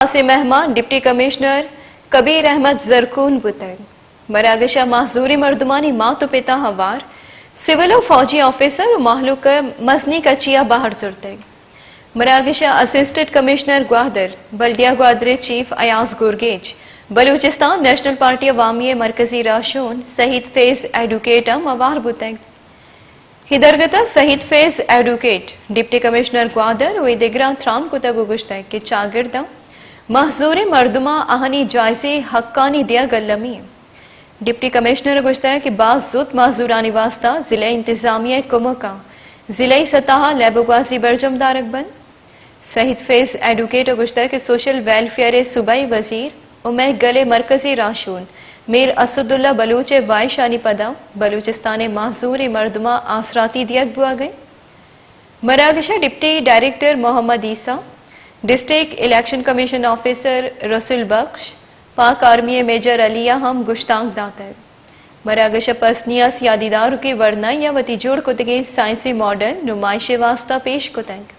سے مہمان deputy commissioner کبیر احمد زرکون بتنگ مراگشہ محظوری مردمانی ماں تو پتا ہوار سول و فوجی آفیسر و محلوق مزنی کچیا باہر زرتگ مراگشہ اسسٹنٹ کمشنر گوادر بلدیہ Gwadar chief Ayaz Gorgej Balochistan national party عوامی مرکزی راشون شہید فیض ایڈوکیٹ موار بتنگ ہدرگتا شہید فیض ایڈوکیٹ ڈپٹی کمشنر گوادر و دیگران تھرام کو تگو گشتہ کہ چاگردہ محظور مردمہ اہنی جائزے حقانی دیا گلمی ڈپٹی کمشنر گشتہ ہے کہ بعض زود محظورانی واسطہ ضلع انتظامیہ کمکا ضلع سطح لیبوگازی برجم دارک بند شہید فیض ایڈوکیٹ گشتہ ہے کہ سوشل ویلفیئر صوبائی وزیر امہ گلے مرکزی راشون میر اسد اللہ بلوچ وائے شانی پدا بلوچستان محظور مردمہ آسراتی دیگ بوا گئے مراگشہ ڈپٹی ڈائریکٹر محمد عیسیٰ ڈسٹرکٹ الیکشن کمیشن آفیسر رسول بخش پاک آرمی میجر علیہ ہم گشتانگ داتا ہے مراگشہ پسنیا سیادی دارو کے ورنہ یا وتی جوڑ کتگے سائنسی ماڈرن نمائش واسطہ پیش کتنگ